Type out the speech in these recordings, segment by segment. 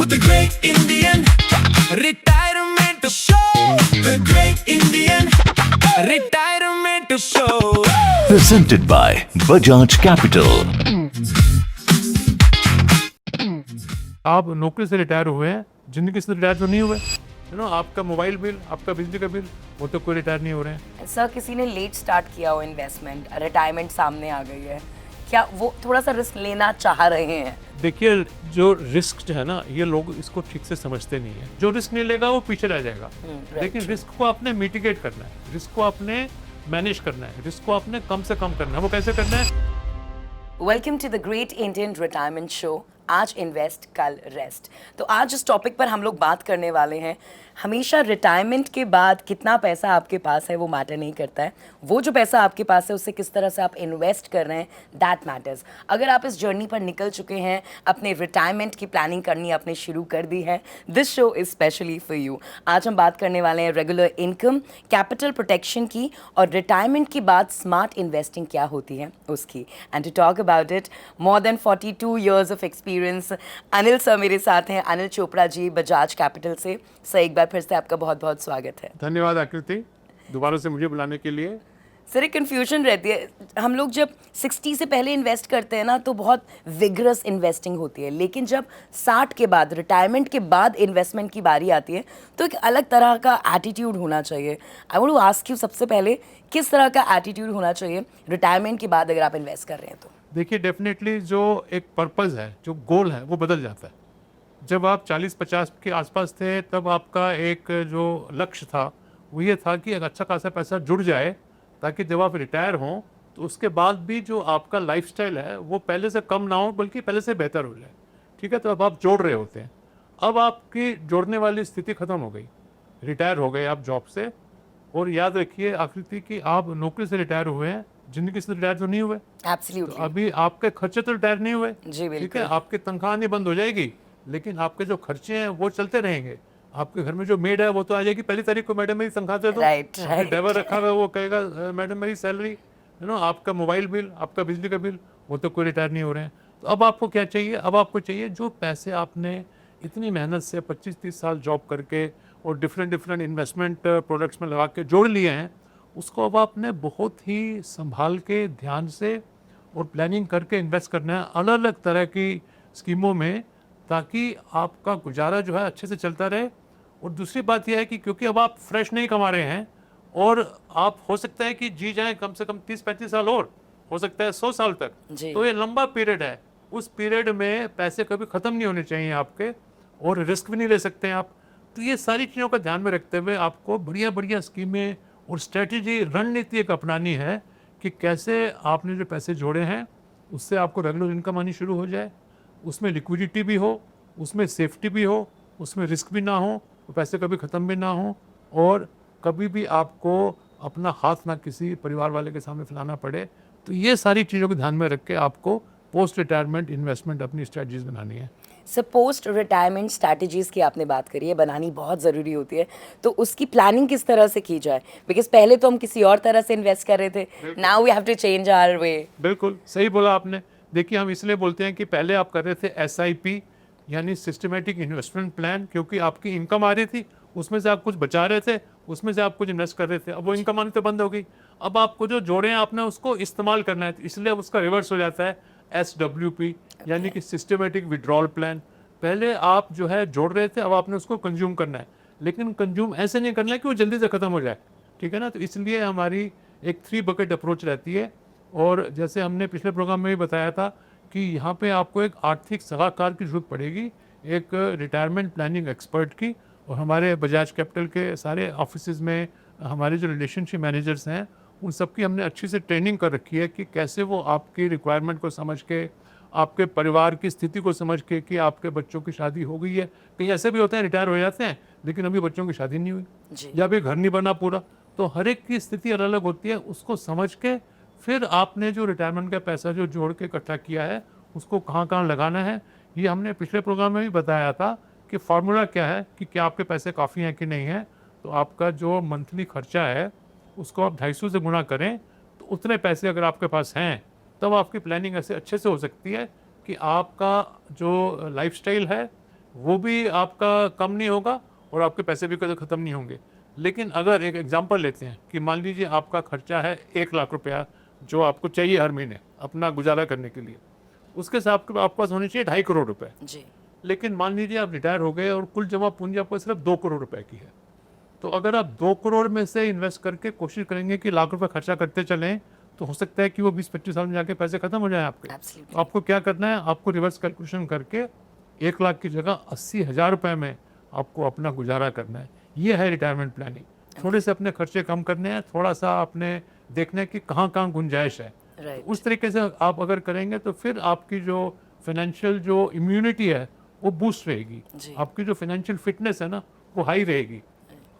with the Great Indian Retirement Show. The Great Indian Retirement Show. Presented by Bajaj Capital. आप नौकरी से retire हुए हैं, जिंदगी से रिटायर तो नहीं हुए। आपका मोबाइल बिल, आपका बिजली का बिल, वो तो कोई रिटायर नहीं हो रहे हैं। सर, किसी ने लेट स्टार्ट किया हो इन्वेस्टमेंट, रिटायरमेंट सामने आ गई है, क्या वो थोड़ा सा रिस्क लेना चाह रहे हैं? देखिए, जो रिस्क जो है ना, ये लोग इसको ठीक से समझते नहीं है। जो रिस्क नहीं लेगा वो पीछे रह जाएगा। लेकिन रिस्क को आपने मिटिगेट करना है, रिस्क को आपने मैनेज करना है, रिस्क को आपने कम से कम करना है। वो कैसे करना है? Welcome to the great Indian retirement show. आज इन्वेस्ट, कल रेस्ट। तो आज इस टॉपिक पर हम लोग बात करने वाले हैं। हमेशा रिटायरमेंट के बाद कितना पैसा आपके पास है वो मैटर नहीं करता है, वो जो पैसा आपके पास है उससे किस तरह से आप इन्वेस्ट कर रहे हैं, दैट मैटर्स। अगर आप इस जर्नी पर निकल चुके हैं, अपने रिटायरमेंट की प्लानिंग करनी आपने शुरू कर दी है, this show is specially for you. आज हम बात करने वाले हैं रेगुलर इनकम, कैपिटल प्रोटेक्शन की और रिटायरमेंट के बाद स्मार्ट इन्वेस्टिंग क्या होती है उसकी। And to talk about it, more than 42 years of experience, Anil sir मेरे साथ हैं। अनिल चोपड़ा जी, बजाज कैपिटल से। सर, एक बार फिर से आपका बहुत बहुत स्वागत है। धन्यवाद आकृति, दोबारा से मुझे बुलाने के लिए। सर, एक कन्फ्यूजन रहती है, हम लोग जब 60 से पहले इन्वेस्ट करते हैं ना तो बहुत विगरस इन्वेस्टिंग होती है, लेकिन जब 60 के बाद, रिटायरमेंट के बाद इन्वेस्टमेंट की बारी आती है तो एक अलग तरह का एटीट्यूड होना चाहिए। I want to ask you, सबसे पहले किस तरह का एटीट्यूड होना चाहिए रिटायरमेंट के बाद अगर आप इन्वेस्ट कर रहे हैं तो? देखिए, डेफिनेटली जो एक पर्पस है, जो गोल है, वो बदल जाता है। जब आप 40-50 के आसपास थे तब आपका एक जो लक्ष्य था वो ये था कि एक अच्छा खासा पैसा जुड़ जाए ताकि जब आप रिटायर हों तो उसके बाद भी जो आपका लाइफस्टाइल है वो पहले से कम ना हो बल्कि पहले से बेहतर हो जाए। ठीक है, तो अब आप जोड़ रहे होते हैं। अब आपकी जोड़ने वाली स्थिति ख़त्म हो गई, रिटायर हो गए आप जॉब से। और याद रखिए आकृति कि आप नौकरी से रिटायर हुए हैं, जिंदगी से रिटायर तो नहीं हुए। एब्सोल्युटली। तो अभी आपके खर्चे तो रिटायर नहीं हुए। जी बिल्कुल। ठीक है, आपकी तनख्वाह नहीं बंद हो जाएगी, लेकिन आपके जो खर्चे हैं वो चलते रहेंगे। आपके घर में जो मेड है वो तो आ जाएगी पहली तारीख को, मैडम मेरी तनख्वाह दे दो। राइट। ड्राइवर रखा हुआ वो कहेगा मैडम मेरी सैलरी, आपका मोबाइल बिल, आपका बिजली का बिल, वो तो कोई रिटायर नहीं हो रहे हैं। तो अब आपको क्या चाहिए? अब आपको चाहिए जो पैसे आपने इतनी मेहनत से 25-30 साल जॉब करके और डिफरेंट इन्वेस्टमेंट प्रोडक्ट्स में लगा के जोड़ लिए हैं, उसको अब आपने बहुत ही संभाल के, ध्यान से और प्लानिंग करके इन्वेस्ट करना है अलग अलग तरह की स्कीमों में, ताकि आपका गुजारा जो है अच्छे से चलता रहे। और दूसरी बात यह है कि क्योंकि अब आप फ्रेश नहीं कमा रहे हैं और आप हो सकता है कि जी जाएं कम से कम 30-35 साल और, हो सकता है 100 साल तक, तो ये लंबा पीरियड है। उस पीरियड में पैसे कभी ख़त्म नहीं होने चाहिए आपके, और रिस्क भी नहीं ले सकते हैं आप। तो ये सारी चीज़ों का ध्यान में रखते हुए आपको बढ़िया बढ़िया स्कीमें और स्ट्रेटजी, रणनीति एक अपनानी है कि कैसे आपने जो पैसे जोड़े हैं उससे आपको रेगुलर इनकम आनी शुरू हो जाए, उसमें लिक्विडिटी भी हो, उसमें सेफ्टी भी हो, उसमें रिस्क भी ना हो, वो पैसे कभी ख़त्म भी ना हो, और कभी भी आपको अपना हाथ ना किसी परिवार वाले के सामने फैलाना पड़े। तो ये सारी चीज़ों को ध्यान में रख के आपको पोस्ट रिटायरमेंट इन्वेस्टमेंट अपनी स्ट्रेटजीज बनानी है। सर, पोस्ट रिटायरमेंट स्ट्रैटेजीज़ की आपने बात करी है, बनानी बहुत ज़रूरी होती है, तो उसकी प्लानिंग किस तरह से की जाए? बिकॉज पहले तो हम किसी और तरह से इन्वेस्ट कर रहे थे, now we have to change our way. बिल्कुल सही बोला आपने। देखिए, हम इसलिए बोलते हैं कि पहले आप कर रहे थे SIP यानी सिस्टमेटिक इन्वेस्टमेंट प्लान, क्योंकि आपकी इनकम आ रही थी, उसमें से आप कुछ बचा रहे थे, उसमें से आप कुछ इन्वेस्ट कर रहे थे। अब वो इनकम आनी तो बंद हो गई। अब आपको जो जोड़े हैं आपने उसको इस्तेमाल करना है, इसलिए अब उसका रिवर्स हो जाता है SWP यानी कि सिस्टमेटिक विड्रॉल प्लान। पहले आप जो है जोड़ रहे थे, अब आपने उसको कंज्यूम करना है, लेकिन कंज्यूम ऐसे नहीं करना है कि वो जल्दी से ख़त्म हो जाए। ठीक है ना, तो इसलिए हमारी एक 3 बकेट अप्रोच रहती है। और जैसे हमने पिछले प्रोग्राम में भी बताया था कि यहाँ पे आपको एक आर्थिक सलाहकार की ज़रूरत पड़ेगी, एक रिटायरमेंट प्लानिंग एक्सपर्ट की। और हमारे बजाज कैपिटल के सारे ऑफिसेज में हमारे जो रिलेशनशिप मैनेजर्स हैं उन सबकी हमने अच्छी से ट्रेनिंग कर रखी है कि कैसे वो आपकी रिक्वायरमेंट को समझ के, आपके परिवार की स्थिति को समझ के, कि आपके बच्चों की शादी हो गई है, कहीं ऐसे भी होते हैं रिटायर हो जाते हैं लेकिन अभी बच्चों की शादी नहीं हुई, या अभी घर नहीं बना पूरा। तो हर एक की स्थिति अलग अलग होती है, उसको समझ के फिर आपने जो रिटायरमेंट का पैसा जो जोड़ के इकट्ठा किया है उसको कहाँ कहाँ लगाना है। ये हमने पिछले प्रोग्राम में भी बताया था कि फार्मूला क्या है, कि क्या आपके पैसे काफ़ी हैं कि नहीं है। तो आपका जो मंथली खर्चा है उसको आप 250 से गुना करें, तो उतने पैसे अगर आपके पास हैं तब आपकी प्लानिंग ऐसे अच्छे से हो सकती है कि आपका जो लाइफस्टाइल है वो भी आपका कम नहीं होगा और आपके पैसे भी कभी ख़त्म नहीं होंगे। लेकिन अगर एक एग्जांपल लेते हैं कि मान लीजिए आपका खर्चा है 1 लाख रुपया जो आपको चाहिए हर महीने अपना गुजारा करने के लिए, उसके साथ आपके पास होने चाहिए 2.5 करोड़ रुपए। जी लेकिन मान लीजिए आप रिटायर हो गए और कुल जमा पूंजी आपको सिर्फ 2 करोड़ रुपए की है, तो अगर आप 2 करोड़ में से इन्वेस्ट करके कोशिश करेंगे कि लाख रुपए खर्चा करते चलें, तो हो सकता है कि वो 20-25 साल में जाके पैसे खत्म हो जाए आपके। Absolutely. तो आपको क्या करना है, आपको रिवर्स कैलकुलेशन करके 1 लाख की जगह 80,000 रुपए में आपको अपना गुजारा करना है। ये है रिटायरमेंट प्लानिंग। थोड़े से अपने खर्चे कम करने हैं, थोड़ा सा आपने देखना है कि कहाँ कहाँ गुंजाइश है। राइट उस तरीके से आप अगर करेंगे तो फिर आपकी जो फाइनेंशियल जो इम्यूनिटी है वो बूस्ट रहेगी, जी। आपकी जो फाइनेंशियल फिटनेस है ना वो हाई रहेगी।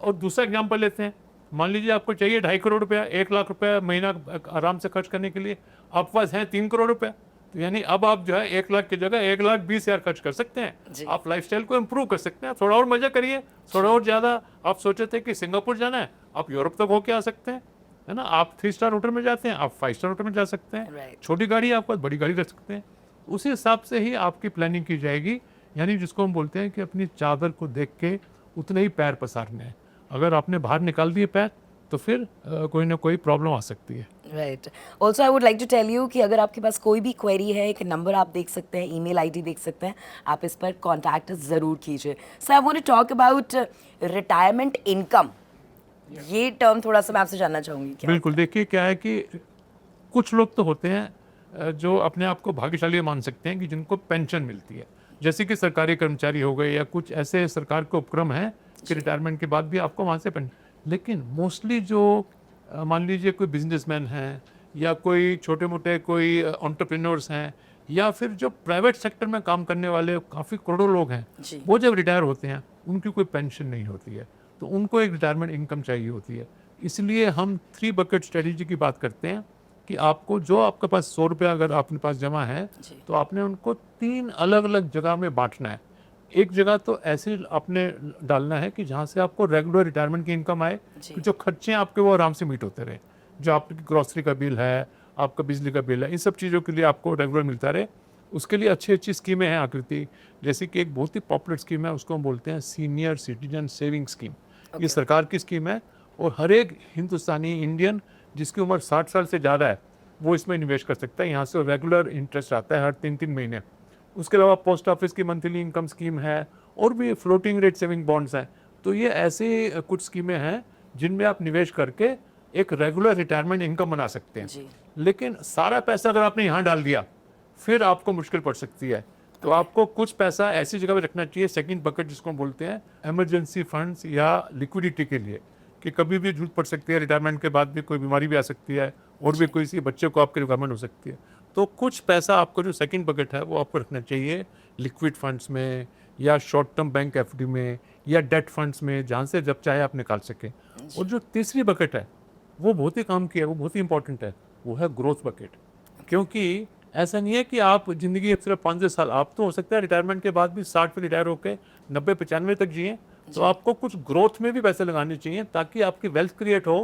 और दूसरा एग्जांपल लेते हैं, मान लीजिए आपको चाहिए 2.5 करोड़ रुपया, 1 लाख रुपया महीना आराम से खर्च करने के लिए, आपके पास है 3 करोड़ रुपया, तो यानी अब आप जो है 1 लाख की जगह 1,20,000 खर्च कर सकते जी। हैं। आप लाइफस्टाइल को इम्प्रूव कर सकते हैं, थोड़ा और मजा करिए, थोड़ा और ज़्यादा। आप सोचे थे कि सिंगापुर जाना है, आप यूरोप तक होके आ सकते हैं, है ना। आप 3 स्टार होटल में जाते हैं, आप 5 स्टार होटल में जा सकते हैं। Right. छोटी गाड़ी है आपके पास, बड़ी गाड़ी रख सकते हैं। उसी हिसाब से ही आपकी प्लानिंग की जाएगी, यानी जिसको हम बोलते हैं कि अपनी चादर को देख के उतने ही पैर पसारने हैं। अगर आपने बाहर निकाल दिए पैर तो फिर कोई ना कोई प्रॉब्लम आ सकती है। Right. Also I would like to tell you कि अगर आपके पास कोई भी क्वेरी है, एक नंबर आप देख सकते हैं, ईमेल आईडी देख सकते हैं, आप इस पर कॉन्टैक्ट ज़रूर कीजिए। Sir I want to talk about retirement income, ये टर्म थोड़ा सा मैं आपसे जानना चाहूँगी क्या? बिल्कुल, देखिए क्या है कि कुछ लोग तो होते हैं जो अपने आप को भाग्यशाली मान सकते हैं कि जिनको पेंशन मिलती है, जैसे कि सरकारी कर्मचारी हो गए या कुछ ऐसे सरकार के उपक्रम हैं कि रिटायरमेंट के बाद भी आपको वहाँ से पेंशन। लेकिन मोस्टली जो मान लीजिए कोई बिजनेसमैन हैं या कोई छोटे मोटे कोई एंटरप्रेन्योर्स हैं या फिर जो प्राइवेट सेक्टर में काम करने वाले काफ़ी करोड़ों लोग हैं, जी। वो जब रिटायर होते हैं उनकी कोई पेंशन नहीं होती है, तो उनको एक रिटायरमेंट इनकम चाहिए होती है। इसलिए हम 3 बकेट स्ट्रेटजी की बात करते हैं कि आपको जो आपके पास 100 रुपया अगर आपके पास जमा है जी। तो आपने उनको 3 अलग अलग जगह में बांटना है। एक जगह तो ऐसे आपने डालना है कि जहाँ से आपको रेगुलर रिटायरमेंट की इनकम आए, जी। कि जो खर्चे हैं आपके वो आराम से मीट होते रहे, जो आपकी ग्रॉसरी का बिल है, आपका बिजली का बिल है, इन सब चीज़ों के लिए आपको रेगुलर मिलता रहे। उसके लिए अच्छी अच्छी स्कीमें हैं आकृति, जैसे कि एक बहुत ही पॉपुलर स्कीम है, उसको हम बोलते हैं सीनियर सिटीजन सेविंग स्कीम। ये सरकार की स्कीम है और हर एक हिंदुस्तानी इंडियन जिसकी उम्र 60 साल से ज़्यादा है वो इसमें निवेश कर सकता है। यहाँ से रेगुलर इंटरेस्ट आता है हर 3-3 महीने। उसके अलावा पोस्ट ऑफिस की मंथली इनकम स्कीम है और भी फ्लोटिंग रेट सेविंग बॉन्ड्स हैं। तो ये ऐसे कुछ स्कीमें हैं जिनमें आप निवेश करके एक रेगुलर रिटायरमेंट इनकम बना सकते हैं। जी। लेकिन सारा पैसा अगर आपने यहाँ डाल दिया फिर आपको मुश्किल पड़ सकती है, तो आपको कुछ पैसा ऐसी जगह पे रखना चाहिए, सेकंड बकेट जिसको हम बोलते हैं, इमरजेंसी फंड्स या लिक्विडिटी के लिए, कि कभी भी जरूरत पड़ सकती है, रिटायरमेंट के बाद भी कोई बीमारी भी आ सकती है और भी कोई सी बच्चे को आपकी रिक्वायरमेंट हो सकती है। तो कुछ पैसा आपको जो सेकंड बकेट है वो आपको रखना चाहिए लिक्विड फंड्स में या शॉर्ट टर्म बैंक एफडी में या डेट फंड्स में, जहाँ से जब चाहे आप निकाल सकें। और जो तीसरी बकेट है वो बहुत ही काम की है, वो बहुत ही इंपॉर्टेंट है, वो है ग्रोथ बकेट। क्योंकि ऐसा नहीं है कि आप ज़िंदगी सिर्फ 5 साल, आप तो हो सकता है रिटायरमेंट के बाद भी 60 पे रिटायर होकर 90-95 तक जिए, तो आपको कुछ ग्रोथ में भी पैसे लगाने चाहिए ताकि आपकी वेल्थ क्रिएट हो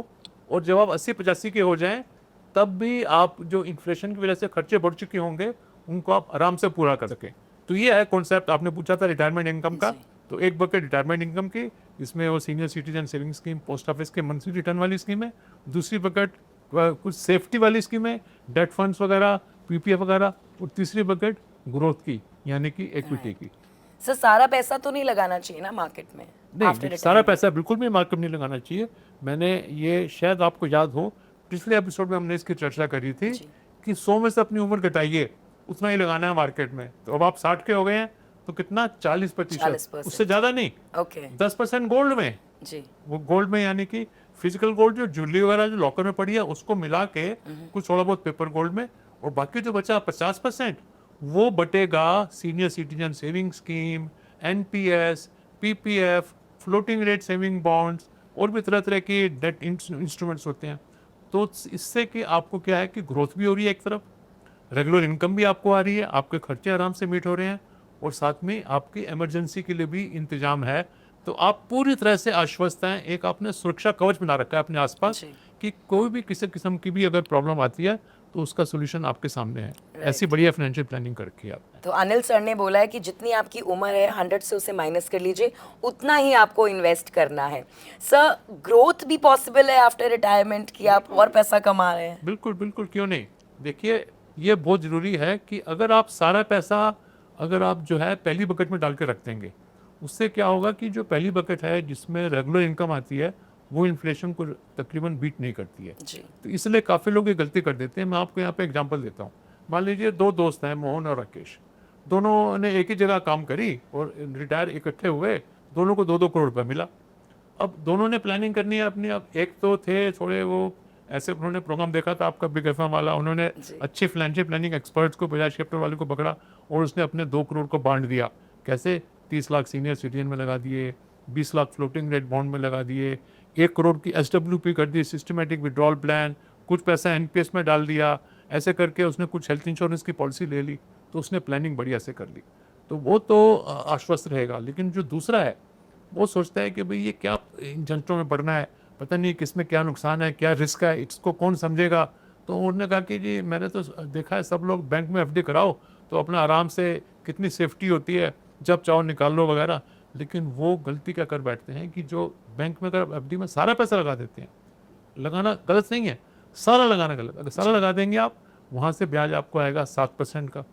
और जब आप 80-85 के हो जाएं तब भी आप जो इन्फ्लेशन की वजह से खर्चे बढ़ चुके होंगे उनको आप आराम से पूरा कर सकें। तो ये है कॉन्सेप्ट। आपने पूछा था रिटायरमेंट इनकम का, तो एक बकेट रिटायरमेंट इनकम की, इसमें वो senior citizen saving scheme, post office के मंथली रिटर्न वाली स्कीम है। दूसरी बकेट कुछ सेफ्टी वाली स्कीम है, डेट फंड्स वगैरह, पीपीएफ वगैरह। और तीसरी बकेट ग्रोथ की, यानी कि इक्विटी की। सर सारा पैसा तो नहीं लगाना चाहिए ना मार्केट में? नहीं, सारा पैसा बिल्कुल भी मार्केट में नहीं लगाना चाहिए। मैंने ये शायद आपको याद हो पिछले एपिसोड में हमने इसकी चर्चा करी थी कि 100 में से अपनी उम्र घटाइए, उतना ही लगाना है मार्केट में। तो अब आप 60 के हो गए हैं तो कितना 40%, उससे ज़्यादा नहीं। ओके 10% गोल्ड में, जी। वो गोल्ड में यानी कि फिजिकल गोल्ड जो ज्वेलरी वगैरह जो लॉकर में पड़ी है उसको मिला के कुछ थोड़ा बहुत पेपर गोल्ड में, और बाकी जो बचा 50% वो बटेगा senior citizen saving scheme, NPS, PPF, floating rate saving bonds और भी तरह तरह के डेट इंस्ट्रूमेंट्स होते हैं। तो इससे कि आपको क्या है कि ग्रोथ भी हो रही है, एक तरफ रेगुलर इनकम भी आपको आ रही है, आपके खर्चे आराम से मीट हो रहे हैं और साथ में आपकी इमरजेंसी के लिए भी इंतजाम है। तो आप पूरी तरह से आश्वस्त हैं, एक आपने सुरक्षा कवच बना रखा है अपने आसपास जी। कि कोई भी किसी किस्म की भी अगर प्रॉब्लम आती है तो उसका सोल्यूशन आपके सामने है। ऐसी बढ़िया फाइनेंशियल प्लानिंग कर रखी है आपने। तो अनिल सर ने बोला है कि जितनी आपकी उम्र है 100 से उसे माइनस कर लीजिए, उतना ही आपको इन्वेस्ट करना है। सर, ग्रोथ भी पॉसिबल है आफ्टर रिटायरमेंट कि आप और पैसा कमा रहे हैं? बिल्कुल बिल्कुल, क्यों नहीं। देखिए, ये बहुत ज़रूरी है कि अगर आप सारा पैसा अगर आप जो है पहली बकेट में डाल के रख देंगे, उससे क्या होगा कि जो पहली बकेट है जिसमें रेगुलर इनकम आती है, वो इन्फ्लेशन को तकरीबन बीट नहीं करती है। जी। तो इसलिए काफ़ी लोग ये गलती कर देते हैं। मैं आपको यहाँ पे एग्जांपल देता हूँ। मान लीजिए 2 दोस्त हैं, मोहन और राकेश। दोनों ने एक ही जगह काम करी और रिटायर इकट्ठे हुए, दोनों को 2-2 करोड़ रुपये मिला। अब दोनों ने प्लानिंग करनी है अपनी। अब एक तो थे थोड़े वो ऐसे, उन्होंने प्रोग्राम देखा था आपका बिग एफएम वाला, उन्होंने अच्छी फाइनेंशियल प्लानिंग एक्सपर्ट्स को, बजाज कैपिटल वाले को पकड़ा और उसने अपने 2 करोड़ को बांट दिया। कैसे? 30 लाख सीनियर सिटीजन में लगा दिए, 20 लाख फ्लोटिंग रेट बॉन्ड में लगा दिए, 1 करोड़ की SWP कर दी, सिस्टमेटिक विड्रॉल प्लान, कुछ पैसा NPS में डाल दिया। ऐसे करके उसने कुछ हेल्थ इंश्योरेंस की पॉलिसी ले ली, तो उसने प्लानिंग बढ़िया से कर ली। तो वो तो आश्वस्त रहेगा। लेकिन जो दूसरा है, वो सोचता है कि भाई ये क्या इन झंझटों में पड़ना है, पता नहीं किसमें क्या नुकसान है, क्या रिस्क है, इसको कौन समझेगा। तो उन्होंने कहा कि जी मैंने तो देखा है सब लोग बैंक में FD कराओ तो अपना आराम से, कितनी सेफ्टी होती है, जब चाहो निकाल लो वगैरह। लेकिन वो गलती क्या कर बैठते हैं कि जो बैंक में अगर FD में सारा पैसा लगा देते हैं, लगाना गलत नहीं है, सारा लगाना गलत। अगर सारा लगा देंगे आप, वहाँ से ब्याज आपको आएगा 7% का।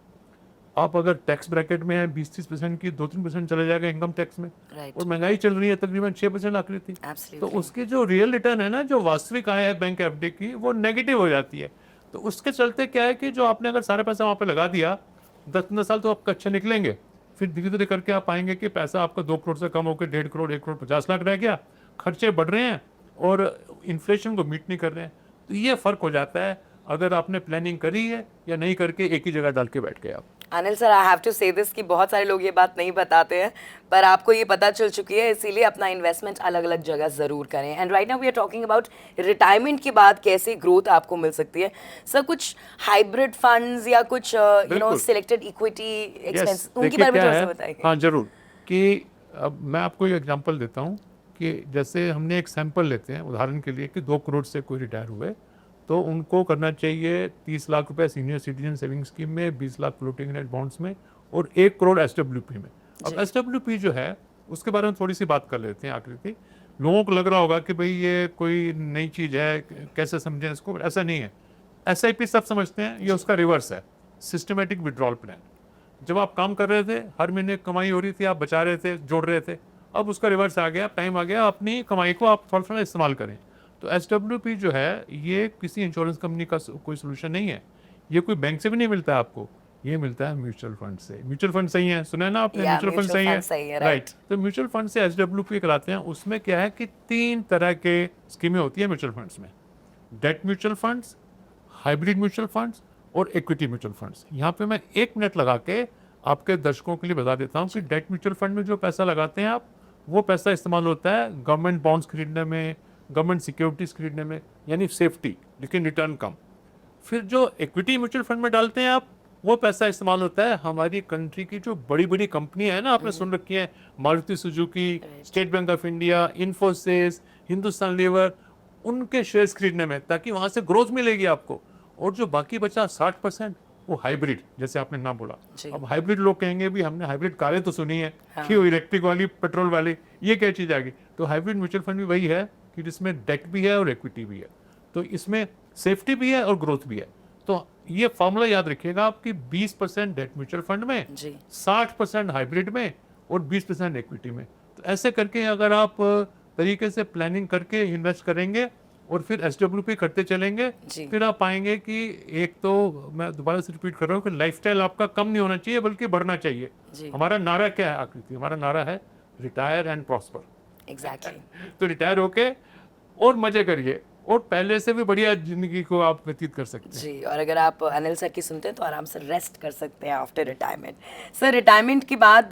आप अगर टैक्स ब्रैकेट में है 20-30% की, 2-3% चले जाएगा इनकम टैक्स में। Right. और महंगाई चल रही है तकरीबन 6% आखिरी थी। Absolutely. तो उसकी जो रियल रिटर्न है ना, जो वास्तविक आय है बैंक FD की, वो नेगेटिव हो जाती है। तो उसके चलते क्या है कि जो आपने अगर सारा पैसा वहाँ पे लगा दिया, 10-15 साल तो आपका अच्छा निकलेंगे। फिर धीरे धीरे करके आप पाएंगे कि पैसा आपका 2 करोड़ से कम होकर 1.5 करोड़, 1 करोड़ 50 लाख रह गया। खर्चे बढ़ रहे हैं और इन्फ्लेशन को मीट नहीं कर रहे हैं। तो ये फ़र्क हो जाता है अगर आपने प्लानिंग करी है या नहीं करके एक ही जगह डाल के बैठ गए आप। Anil sir, I have to say this कि बहुत सारे लोग ये बात नहीं बताते हैं, पर आपको ये पता चल चुकी है, इसीलिए अपना इन्वेस्टमेंट अलग अलग जगह ज़रूर करें। And right now we are talking about retirement के बाद कैसे ग्रोथ आपको मिल सकती है। सर, कुछ हाइब्रिड फंड्स या कुछ सिलेक्टेड इक्विटी एक्सपेंस, उनके बारे में थोड़ा सा बताइए। हाँ जरूर। कि अब मैं आपको एक एग्जांपल देता हूँ कि जैसे हमने एक सैंपल लेते हैं उदाहरण के लिए कि 2 करोड़ से कोई रिटायर हुए, तो उनको करना चाहिए 30 लाख रुपए सीनियर सिटीजन सेविंग स्कीम में, 20 लाख फ्लोटिंग रेट बॉन्ड्स में और 1 करोड़ SWP में। अब SWP जो है उसके बारे में थोड़ी सी बात कर लेते हैं आकृति। लोगों को लग रहा होगा कि भाई ये कोई नई चीज़ है, कैसे समझें इसको। ऐसा नहीं है। SIP सब समझते हैं, ये उसका रिवर्स है, सिस्टमेटिक विड्रॉल प्लान। जब आप काम कर रहे थे, हर महीने कमाई हो रही थी, आप बचा रहे थे, जोड़ रहे थे। अब उसका रिवर्स आ गया, टाइम आ गया, अपनी कमाई को आप थोड़ा थोड़ा इस्तेमाल करें। तो SWP जो है ये किसी इंश्योरेंस कंपनी का कोई सोल्यूशन नहीं है, ये कोई बैंक से भी नहीं मिलता है आपको, ये मिलता है म्यूचुअल फंड से। म्यूचुअल फंड सही है, सुना है ना आपने? म्यूचुअल फंड सही है, राइट। तो म्यूचुअल फंड से SWP कराते हैं। उसमें क्या है कि 3 तरह के स्कीमें होती है म्यूचुअल फंड्स में, debt mutual funds, hybrid mutual funds और इक्विटी म्यूचुअल फंड्स। यहाँ पे मैं 1 मिनट लगा के आपके दर्शकों के लिए बता देता हूँ कि डेट म्यूचुअल फंड में जो पैसा लगाते हैं आप, वो पैसा इस्तेमाल होता है गवर्नमेंट बॉन्ड्स खरीदने में, गवर्नमेंट सिक्योरिटीज खरीदने में, यानी सेफ्टी, लेकिन रिटर्न कम। फिर जो इक्विटी म्यूचुअल फंड में डालते हैं आप, वो पैसा इस्तेमाल होता है हमारी कंट्री की जो बड़ी बड़ी कंपनियां है ना, आपने सुन रखी है, Maruti Suzuki, State Bank of India, Infosys, Hindustan Lever, उनके शेयर्स खरीदने में, ताकि वहां से ग्रोथ मिलेगी आपको। और जो बाकी बचा 60%, वो हाइब्रिड, जैसे आपने नाम बोला। अब हाइब्रिड लोग कहेंगे भी हमने हाइब्रिड कारें तो सुनी है, कि वो इलेक्ट्रिक वाली, पेट्रोल वाली, ये क्या चीज़ आ गई। तो हाइब्रिड म्यूचुअल फंड भी वही है कि जिसमें डेट भी है और इक्विटी भी है, तो इसमें सेफ्टी भी है और ग्रोथ भी है। तो ये फॉर्मूला याद रखिएगा आपकी, 20% डेट म्यूचुअल फंड में, 60% हाइब्रिड में और 20% इक्विटी में। तो ऐसे करके अगर आप तरीके से प्लानिंग करके इन्वेस्ट करेंगे और फिर SWP करते चलेंगे, फिर आप पाएंगे कि एक तो मैं दोबारा से रिपीट कर रहा हूँ कि लाइफस्टाइल आपका कम नहीं होना चाहिए बल्कि बढ़ना चाहिए। हमारा नारा क्या है आकृति? हमारा नारा है रिटायर एंड प्रॉस्पर। एग्जैक्टली। तो रिटायर होके और मजे करिए और पहले से भी बढ़िया जिंदगी को आप व्यतीत कर सकते हैं। जी, और अगर आप अनिल सर की सुनते हैं तो आराम से रेस्ट कर सकते हैं आफ्टर रिटायरमेंट। सर, रिटायरमेंट के बाद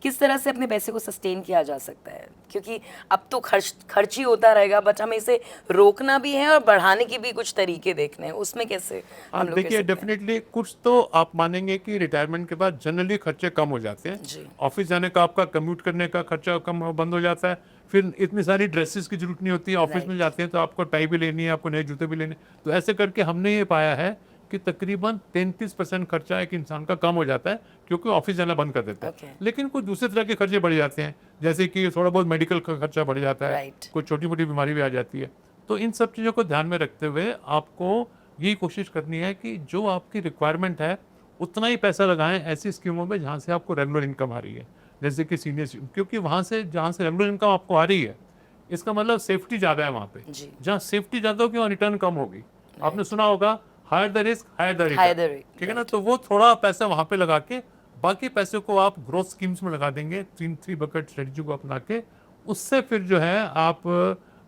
किस तरह से अपने पैसे को सस्टेन किया जा सकता है? क्योंकि अब तो खर्च ही होता रहेगा, बट हमें इसे रोकना भी है और बढ़ाने की भी कुछ तरीके देखने हैं, उसमें कैसे हम लोग? देखिए, डेफिनेटली कुछ तो आप मानेंगे कि रिटायरमेंट के बाद जनरली खर्चे कम हो जाते हैं। ऑफिस जाने का, आपका कम्यूट करने का खर्चा कम बंद हो जाता है। फिर इतनी सारी ड्रेसेस की जरूरत नहीं होती है। ऑफिस में जाते हैं तो आपको टाई भी लेनी है, आपको नए जूते भी लेने। तो ऐसे करके हमने ये पाया है कि तकरीबन 33% खर्चा एक इंसान का कम हो जाता है क्योंकि ऑफिस जाना बंद कर देता है। Okay. लेकिन कुछ दूसरे तरह के खर्चे बढ़ जाते हैं, जैसे कि थोड़ा बहुत मेडिकल का खर्चा बढ़ जाता है, Right. कोई छोटी मोटी बीमारी भी आ जाती है। तो इन सब चीज़ों को ध्यान में रखते हुए आपको यही कोशिश करनी है कि जो आपकी रिक्वायरमेंट है उतना ही पैसा लगाएं ऐसी स्कीमों में जहाँ से आपको रेगुलर इनकम आ रही है, जैसे कि सीनियर, क्योंकि वहाँ से जहाँ से रेगुलर इनकम आपको आ रही है इसका मतलब सेफ्टी ज़्यादा है वहाँ पे। जी। जहाँ सेफ्टी ज़्यादा होगी वहाँ रिटर्न कम होगी। आपने सुना होगा higher the risk higher the Higher the return, rate, ठीक है ना। तो वो थोड़ा पैसा वहाँ पे लगा के बाकी पैसे को आप ग्रोथ स्कीम्स में लगा देंगे, थ्री बकेट स्ट्रेटजी को अपना के, उससे फिर जो है आप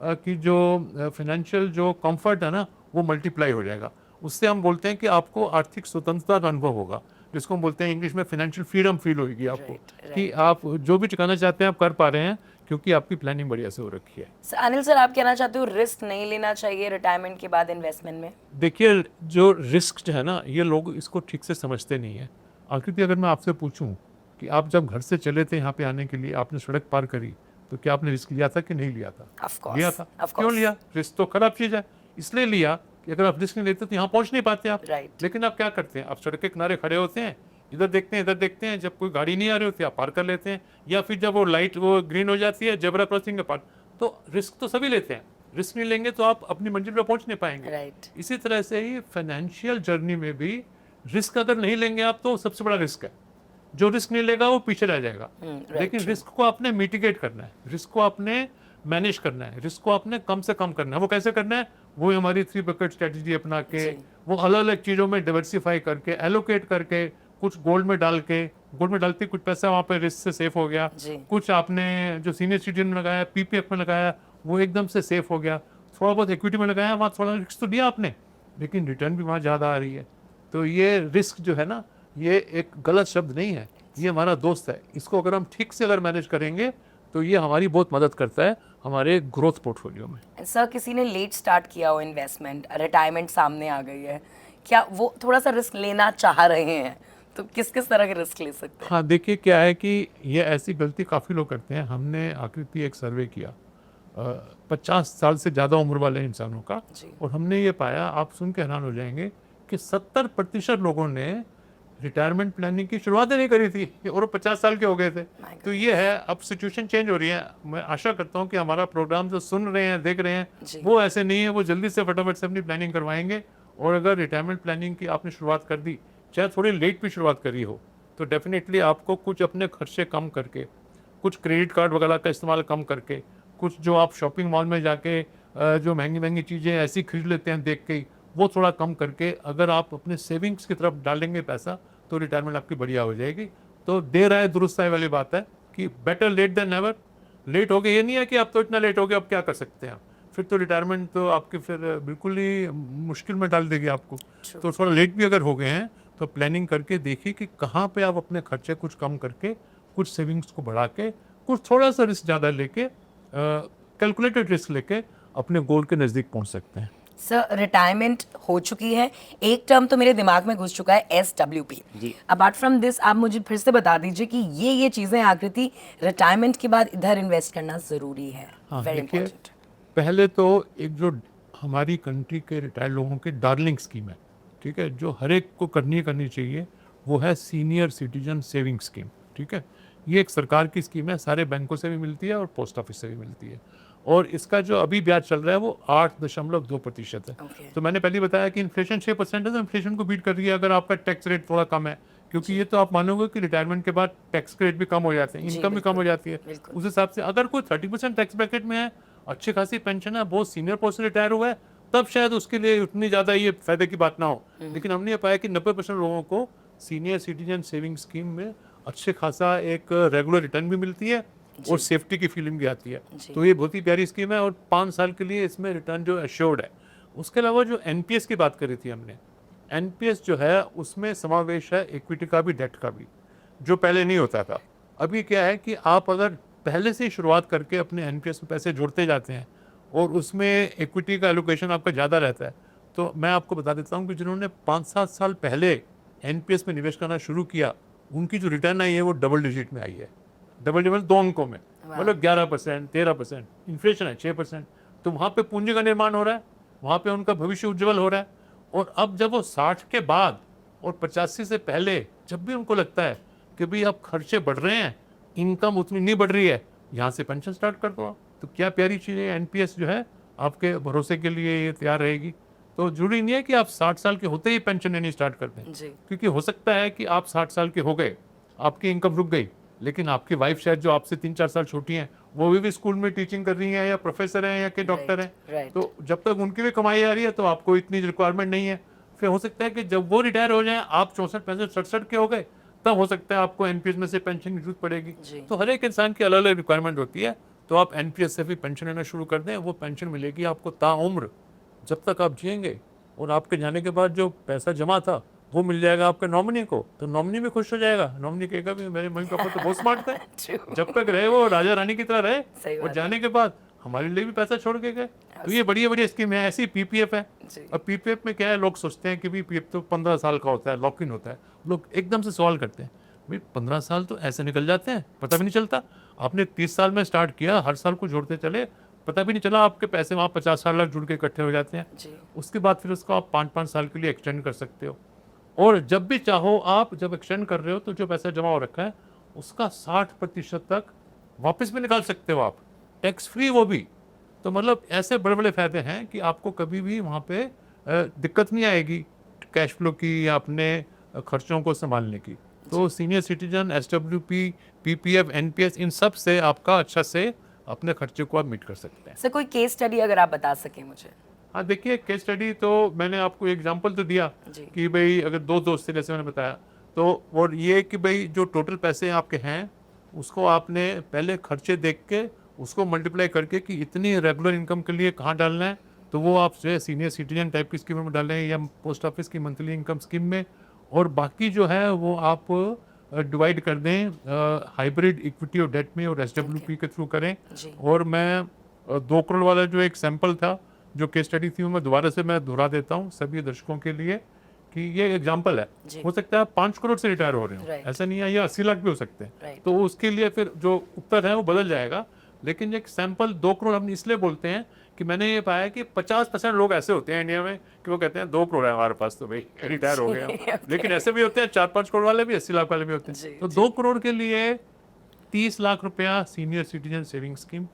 की जो फाइनेंशियल जो कंफर्ट है ना वो मल्टीप्लाई हो जाएगा। उससे हम बोलते हैं कि आपको आर्थिक स्वतंत्रता का अनुभव होगा, जिसको हम बोलते हैं इंग्लिश में फाइनेंशियल फ्रीडम फील होगी आपको। Right, कि आप जो भी चुकाना चाहते हैं आप कर पा रहे हैं क्योंकि आपकी प्लानिंग बढ़िया से हो रखी है। अनिल सर, आप कहना चाहते हो रिस्क नहीं लेना चाहिए रिटायरमेंट के बाद इन्वेस्टमेंट में? देखिए, जो रिस्क जो है ना ये लोग इसको ठीक से समझते नहीं है। आखिर अगर मैं आपसे पूछूं कि आप जब घर से चले थे यहाँ पे आने के लिए, आपने सड़क पार करी, तो क्या आपने रिस्क लिया था कि नहीं लिया था? Of course, लिया था। of क्यों course. लिया? रिस्क तो खराब चीज़ है, इसलिए लिया कि अगर आप रिस्क नहीं लेते तो यहाँ पहुँच नहीं पाते आप। Right. लेकिन आप क्या करते हैं, आप सड़क के किनारे खड़े होते हैं, इधर देखते हैं इधर देखते हैं, जब कोई गाड़ी नहीं आ रही होती आप पार कर लेते हैं, या फिर जब वो लाइट वो ग्रीन हो जाती है जेब्रा क्रॉसिंग के पार। तो रिस्क तो सभी लेते हैं, रिस्क नहीं लेंगे तो आप अपनी मंजिल पर पहुंच नहीं पाएंगे। Right. इसी तरह से ही फाइनेंशियल जर्नी में भी रिस्क अगर नहीं लेंगे आप तो सबसे बड़ा रिस्क है। जो रिस्क नहीं लेगा वो पीछे रह जाएगा। right, लेकिन रिस्क को आपने मिटिगेट करना है, रिस्क को आपने मैनेज करना है, रिस्क को आपने कम से कम करना है। वो कैसे करना है? वो हमारी 3 बकेट स्ट्रेटजी अपना के, जी। वो अलग अलग चीज़ों में डिवर्सिफाई करके, एलोकेट करके, कुछ गोल्ड में डाल के, गोल्ड में डालते कुछ पैसा वहाँ पे रिस्क से सेफ हो गया, जी। कुछ आपने जो सीनियर सिटीजन में लगाया, पीपीएफ में लगाया, वो एकदम से सेफ हो गया, थोड़ा बहुत इक्विटी में लगाया, वहाँ थोड़ा रिस्क तो लिया आपने, लेकिन रिटर्न भी वहाँ ज़्यादा आ रही है। तो ये रिस्क जो है ना, ये एक गलत शब्द नहीं है, ये हमारा दोस्त है। इसको अगर हम ठीक से अगर मैनेज करेंगे तो ये हमारी बहुत मदद करता है हमारे ग्रोथ पोर्टफोलियो में। सर, किसी ने लेट स्टार्ट किया हो इन्वेस्टमेंट, रिटायरमेंट सामने आ गई है, क्या वो थोड़ा सा रिस्क लेना चाह रहे हैं, तो किस किस तरह के रिस्क ले सकते हैं? हाँ, देखिए क्या है कि ये ऐसी गलती काफ़ी लोग करते हैं। हमने आकृति एक सर्वे किया 50 साल से ज़्यादा उम्र वाले इंसानों का, जी। और हमने ये पाया, आप सुन के हैरान हो जाएंगे कि 70% लोगों ने रिटायरमेंट प्लानिंग की शुरुआत ही नहीं करी थी और 50 साल के हो गए थे। तो ये है, अब सिचुएशन चेंज हो रही है। मैं आशा करता हूँ कि हमारा प्रोग्राम जो सुन रहे हैं, देख रहे हैं, जी। वो ऐसे नहीं है, वो जल्दी से फटाफट से अपनी प्लानिंग करवाएंगे। और अगर रिटायरमेंट प्लानिंग की आपने शुरुआत कर दी, चाहे थोड़ी लेट भी शुरुआत करी हो, तो डेफिनेटली आपको कुछ अपने खर्चे कम करके, कुछ क्रेडिट कार्ड वगैरह का इस्तेमाल कम करके, कुछ जो आप शॉपिंग मॉल में जाके जो महंगी महंगी चीज़ें ऐसी खरीद लेते हैं देख के ही, वो थोड़ा कम करके अगर आप अपने सेविंग्स की तरफ डालेंगे पैसा, तो रिटायरमेंट आपकी बढ़िया हो जाएगी। तो देर आए दुरुस्त आए वाली बात है कि better late than never. Late हो गए ये नहीं है कि आप तो इतना लेट हो गए, अब क्या कर सकते हैं, फिर तो रिटायरमेंट तो आपकी फिर बिल्कुल ही मुश्किल में डाल देगी आपको। तो थोड़ा लेट भी अगर हो गए हैं तो प्लानिंग करके देखिए कि कहाँ पे आप अपने खर्चे कुछ कम करके, कुछ सेविंग्स को बढ़ा के, कुछ थोड़ा सा रिस्क ज़्यादा लेके, कैलकुलेटेड रिस्क लेके अपने गोल के नज़दीक पहुँच सकते हैं। सर, रिटायरमेंट हो चुकी है, एक टर्म तो मेरे दिमाग में घुस चुका है, SWP। जी। अपार्ट फ्रॉम दिस आप मुझे फिर से बता दीजिए कि ये चीज़ें आकृति रिटायरमेंट के बाद इधर इन्वेस्ट करना ज़रूरी है। हाँ, वेरी देखिए, इंपॉर्टेंट। पहले तो एक जो हमारी कंट्री के रिटायर्ड लोगों की डार्लिंग स्कीम है, ठीक है, जो हर एक को करनी चाहिए, वो है सीनियर सिटीजन सेविंग स्कीम। ठीक है, ये एक सरकार की स्कीम है, सारे बैंकों से भी मिलती है और पोस्ट ऑफिस से भी मिलती है, और इसका जो अभी ब्याज चल रहा है वो 8.2% है। Okay. तो मैंने पहले बताया कि इन्फ्लेशन 6% है, तो इन्फ्लेशन को बीट कर रही है अगर आपका टैक्स रेट थोड़ा कम है, क्योंकि ये तो आप मानोगे कि रिटायरमेंट के बाद टैक्स रेट भी कम हो जाते हैं, जी, इनकम भी कम हो जाती है। बिल्कुल। उस हिसाब से अगर कोई 30% टैक्स ब्रैकेट में है, अच्छी खासी पेंशन है, बहुत सीनियर पोस्ट से रिटायर हुआ है, तब शायद उसके लिए उतनी ज़्यादा ये फायदे की बात ना हो। लेकिन हमने ये पाया कि 90% लोगों को सीनियर सिटीजन सेविंग स्कीम में अच्छे खासा एक रेगुलर रिटर्न भी मिलती है और सेफ्टी की फीलिंग भी आती है। जी। तो ये बहुत ही प्यारी स्कीम है और 5 साल के लिए इसमें रिटर्न जो एश्योर्ड है। उसके अलावा जो एनपीएस की बात करी थी हमने, एनपीएस जो है उसमें समावेश है इक्विटी का भी, डेट का भी, जो पहले नहीं होता था। अभी क्या है कि आप अगर पहले से ही शुरुआत करके अपने एनपीएस में पैसे जोड़ते जाते हैं और उसमें इक्विटी का एलोकेशन आपका ज़्यादा रहता है, तो मैं आपको बता देता हूँ कि जिन्होंने 5-7 साल पहले एनपीएस में निवेश करना शुरू किया, उनकी जो रिटर्न आई है वो डबल डिजिट में आई है। डबल डिजिट 2 अंकों में, मतलब 11%, 13%, इन्फ्लेशन है 6%। तो वहाँ पे पूंजी का निर्माण हो रहा है, वहाँ पे उनका भविष्य उज्जवल हो रहा है और अब जब वो 60 के बाद और 85 से पहले जब भी उनको लगता है कि भाई अब खर्चे बढ़ रहे हैं, इनकम उतनी नहीं बढ़ रही है, यहाँ से पेंशन स्टार्ट कर दो आप। तो क्या प्यारी चीज़ है, एनपीएस जो है आपके भरोसे के लिए ये तैयार रहेगी। तो जरूरी नहीं है कि आप 60 साल के होते ही पेंशन लेनी स्टार्ट कर दें, जी क्योंकि हो सकता है कि आप 60 साल के हो गए, आपकी इनकम रुक गई, लेकिन आपकी वाइफ शायद जो आपसे 3-4 साल छोटी हैं, वो भी स्कूल में टीचिंग कर रही हैं या प्रोफेसर हैं या के डॉक्टर हैं। राइट तो जब तक उनकी भी कमाई आ रही है तो आपको इतनी रिक्वायरमेंट नहीं है। फिर हो सकता है कि जब वो रिटायर हो जाएं, आप 64, 65, 67 के हो गए, तब हो सकता है आपको एनपीएस में से पेंशन की जरूरत पड़ेगी। जी। तो हर एक इंसान की अलग अलग रिक्वायरमेंट होती है। तो आप एनपीएस से भी पेंशन लेना शुरू कर दें, वो पेंशन मिलेगी आपको ताउम्र, जब तक आप जिएंगे। और आपके जाने के बाद जो पैसा जमा था वो मिल जाएगा आपके नॉमिनी को, तो नॉमिनी भी खुश हो जाएगा। नॉमिनी कहेगा भी मेरे मम्मी पापा तो बहुत स्मार्ट थे, True. जब तक रहे वो राजा रानी की तरह रहे, सही और बात जाने के बाद हमारे लिए भी पैसा छोड़ के गए। तो ये बढ़िया बढ़िया स्कीम है। ऐसी पीपीएफ है। जी। अब पीपीएफ में क्या है, लोग सोचते हैं कि भी पीपीएफ तो 15 साल का होता है, लॉक इन होता है। लोग एकदम से सवाल करते हैं, भाई 15 साल तो ऐसे निकल जाते हैं, पता भी नहीं चलता। आपने 30 साल में स्टार्ट किया, हर साल को जोड़ते चले, पता भी नहीं चला आपके पैसे वहाँ 50-60 लाख जुड़ के इकट्ठे हो जाते हैं। जी उसके बाद फिर उसको आप 5-5 साल के लिए एक्सटेंड कर सकते हो। और जब भी चाहो आप, जब एक्सटेंड कर रहे हो तो जो पैसा जमा हो रखा है उसका 60% तक वापस भी निकाल सकते हो आप, टैक्स फ्री वो भी। तो मतलब ऐसे बड़े बड़े फायदे हैं कि आपको कभी भी वहाँ पे दिक्कत नहीं आएगी कैश फ्लो की या अपने खर्चों को संभालने की। तो senior citizen, SWP, PPF, NPS, इन सब से आपका अच्छा से अपने खर्चे को आप मीट कर सकते हैं। सर कोई केस स्टडी अगर आप बता सकें मुझे। हाँ देखिए, केस स्टडी तो मैंने आपको एग्जांपल तो दिया जी। कि भाई अगर दो दोस्त थे जैसे मैंने बताया, तो और ये कि भाई जो टोटल पैसे आपके हैं उसको आपने पहले खर्चे देख के उसको मल्टीप्लाई करके कि इतनी रेगुलर इनकम के लिए कहाँ डालना है, तो वो आप जो है सीनियर सिटीजन टाइप की स्कीम में डालें या पोस्ट ऑफिस की मंथली इनकम स्कीम में, और बाकी जो है वो आप डिवाइड कर दें हाइब्रिड इक्विटी और डेट में और एसडब्ल्यूपी के थ्रू करें। जी। और मैं 2 करोड़ वाला जो एक सैंपल था, जो केस स्टडी थी, वो मैं दोबारा से मैं दोहरा देता हूँ सभी दर्शकों के लिए कि ये एग्जांपल है। जी। हो सकता है आप 5 करोड़ से रिटायर हो रहे हो, Right. ऐसा नहीं है, या 80 लाख भी हो सकते हैं। Right. तो उसके लिए फिर जो उत्तर है वो बदल जाएगा। लेकिन एक सैंपल 2 करोड़ हम इसलिए बोलते हैं कि मैंने ये पाया कि 50% लोग ऐसे होते हैं इंडिया में कि वो कहते हैं 2 करोड़ है हमारे पास तो भाई रिटायर हो गया। Okay. लेकिन ऐसे भी होते हैं 4-5 करोड़ वाले भी, 80 लाख वाले भी होते जी, हैं। तो 2 करोड़ के लिए 30 लाख रुपया senior citizen saving scheme,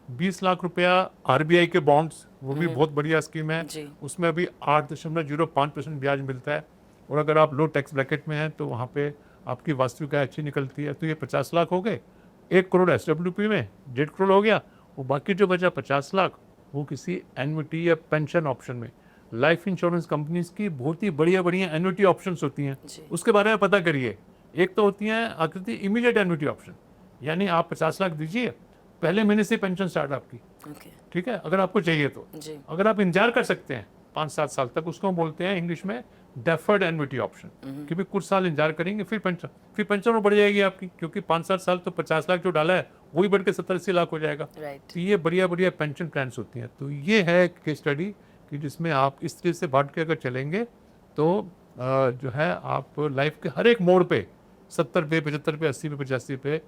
20 lakh रुपया आरबीआई के बॉन्ड्स, वो भी बहुत बढ़िया स्कीम है। जी। उसमें अभी 8.05% ब्याज मिलता है, और अगर आप लो टैक्स ब्रैकेट में हैं तो वहाँ पे आपकी वास्तविक आय अच्छी निकलती है। तो ये 50 लाख हो गए, 1 करोड़ एसडब्ल्यूपी में, 1.5 करोड़ हो गया, वो बाकी जो बचा 50 लाख वो किसी एन्युटी या पेंशन ऑप्शन में। लाइफ इंश्योरेंस कंपनीज की बहुत ही बढ़िया बढ़िया एन्युटी ऑप्शंस होती हैं, जी। उसके बारे में पता करिए। एक तो होती है आकृति इमीडिएट एन्युटी ऑप्शन, यानी आप 50 लाख दीजिए, पहले महीने से पेंशन स्टार्ट आपकी, ओके ठीक है, अगर आपको चाहिए तो। जी अगर आप इंतजार कर सकते हैं 5-7 साल तक, उसको हम बोलते हैं इंग्लिश में डेफर्ड एन्युटी ऑप्शन, कि भी कुछ साल इंतजार करेंगे फिर पेंशन और बढ़ जाएगी आपकी, क्योंकि 5-7 साल तो 50 लाख जो डाला है वही बढ़ के 70-80 लाख हो जाएगा। राइट तो ये बढ़िया बढ़िया पेंशन प्लान्स होती हैं। तो ये है केस स्टडी कि जिसमें आप इस तरह से बांट के अगर चलेंगे तो जो है आप लाइफ के हर एक मोड़ पे 70 पे, 75 पे, 80 पे, 85 पे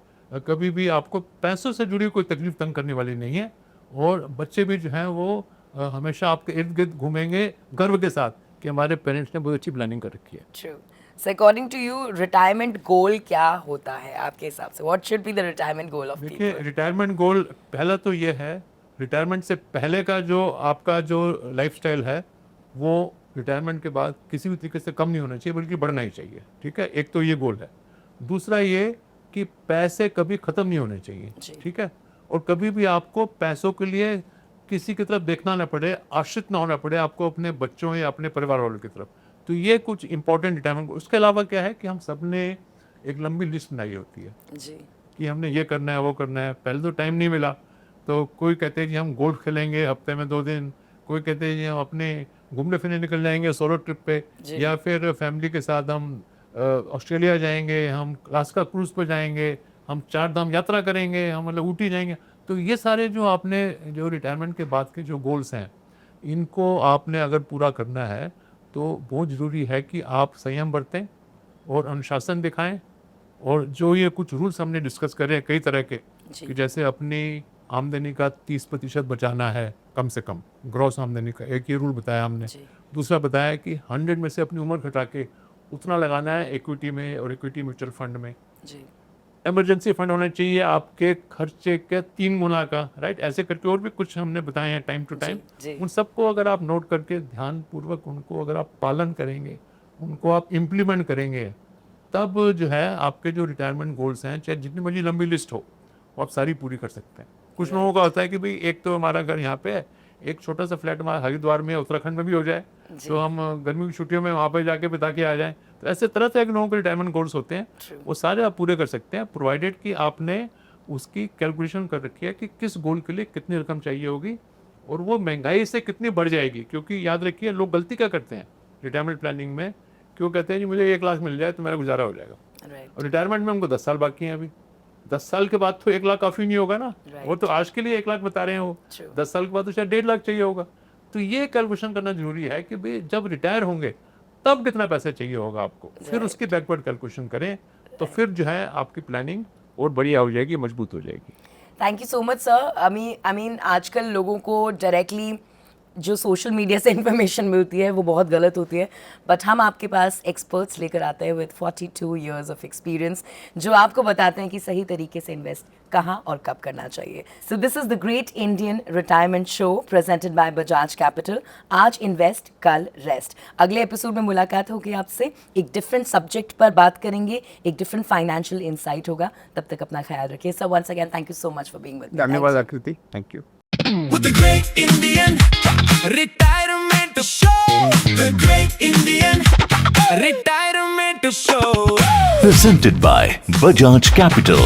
कभी भी आपको पैसों से जुड़ी कोई तकलीफ तंग करने वाली नहीं है। और बच्चे भी जो हैं वो हमेशा आपके इर्द गिर्द घूमेंगे गर्व के साथ कि हमारे पेरेंट्स ने बहुत अच्छी प्लानिंग कर रखी है। True. So according to you retirement goal क्या होता है आपके हिसाब से? What should be the retirement goal of देखिए, पीपल? रिटायरमेंट गोल पहला तो ये है, रिटायरमेंट से पहले का जो आपका जो लाइफस्टाइल है वो रिटायरमेंट के बाद किसी भी तरीके से कम नहीं होना चाहिए, बल्कि बढ़ना ही चाहिए। ठीक है, एक तो ये गोल है। दूसरा ये कि पैसे कभी ख़त्म नहीं होने चाहिए। जी। ठीक है, और कभी भी आपको पैसों के लिए किसी की तरफ देखना ना पड़े, आश्रित ना होना पड़े आपको अपने बच्चों या अपने परिवार वालों की तरफ। तो ये कुछ इंपॉर्टेंट रिटायरमेंट। उसके अलावा क्या है कि हम सब ने एक लंबी लिस्ट बनाई होती है जी कि हमने ये करना है, वो करना है। पहले तो टाइम नहीं मिला, तो कोई कहते हैं जी हम गोल्फ खेलेंगे हफ्ते में 2 दिन, कोई कहते हैं जी हम अपने घूमने फिरने निकल जाएंगे सोलो ट्रिप पे, जी। या फिर फैमिली के साथ हम ऑस्ट्रेलिया जाएंगे, हम अलास्का क्रूज पर जाएंगे, हम 4 धाम यात्रा करेंगे, हम मतलब ऊटी जाएंगे। तो ये सारे जो आपने जो रिटायरमेंट के बाद के जो गोल्स हैं, इनको आपने अगर पूरा करना है तो बहुत ज़रूरी है कि आप संयम बरतें और अनुशासन दिखाएं। और जो ये कुछ रूल्स हमने डिस्कस करे कई तरह के, जी। कि जैसे अपनी आमदनी का 30% बचाना है कम से कम, ग्रॉस आमदनी का, एक ये रूल बताया हमने। जी। दूसरा बताया कि 100 में से अपनी उम्र घटा के उतना लगाना है इक्विटी में और इक्विटी म्यूचुअल फंड में। जी इमरजेंसी फंड होना चाहिए आपके खर्चे के 3 गुना का, राइट। ऐसे करके और भी कुछ हमने बताए हैं टाइम टू टाइम। जी। उन सबको अगर आप नोट करके ध्यानपूर्वक उनको अगर आप पालन करेंगे, उनको आप इम्प्लीमेंट करेंगे, तब जो है आपके जो रिटायरमेंट गोल्स हैं, चाहे जितनी मर्जी लंबी लिस्ट हो, वो आप सारी पूरी कर सकते हैं। कुछ लोगों का होता है कि भाई एक तो हमारा घर यहाँ पे है, एक छोटा सा फ्लैट हमारा हरिद्वार में, उत्तराखंड में भी हो जाए, तो हम गर्मी की छुट्टियों में वहाँ पे जाके बिता के आ जाएं। तो ऐसे तरह तरह के लोगों के रिटायरमेंट गोल्स होते हैं, वो सारे आप पूरे कर सकते हैं, प्रोवाइडेड कि आपने उसकी कैलकुलेशन कर रखी है कि किस गोल के लिए कितनी रकम चाहिए होगी और वो महंगाई से कितनी बढ़ जाएगी। क्योंकि याद रखिए, लोग गलती क्या करते हैं रिटायरमेंट प्लानिंग में, क्यों कहते हैं जी मुझे 1 लाख मिल जाए तो मेरा गुजारा हो जाएगा, राइट और रिटायरमेंट में हमको 10 साल बाकी हैं अभी। 10 साल के बाद तो 1 लाख काफ़ी नहीं होगा ना, वो तो आज के लिए 1 लाख बता रहे हैं वो, 10 साल के बाद तो शायद 1.5 लाख चाहिए होगा। तो ये कैलकुलेशन करना जरूरी है कि भाई जब रिटायर होंगे तब कितना पैसा चाहिए होगा आपको, फिर उसकी बैकवर्ड कैलकुलेशन करें, तो फिर जो है आपकी प्लानिंग और बढ़िया हो जाएगी, मजबूत हो जाएगी। Thank you so much sir. I mean आजकल लोगों को डायरेक्टली जो सोशल मीडिया से इन्फॉर्मेशन मिलती है वो बहुत गलत होती है, बट हम आपके पास एक्सपर्ट्स लेकर आते हैं विद 42 इयर्स ऑफ एक्सपीरियंस, जो आपको बताते हैं कि सही तरीके से इन्वेस्ट कहाँ और कब करना चाहिए। So this is the great Indian retirement show presented by Bajaj capital. आज इन्वेस्ट, कल रेस्ट। अगले एपिसोड में मुलाकात होगी आपसे, एक डिफरेंट सब्जेक्ट पर बात करेंगे, एक डिफरेंट फाइनेंशियल इंसाइट होगा। तब तक अपना ख्याल रखिए sir. Once again thank you so much for being with me. धन्यवाद Aakriti, thank you. With the Great Indian Retirement Show. The Great Indian Retirement Show. Presented by Bajaj Capital.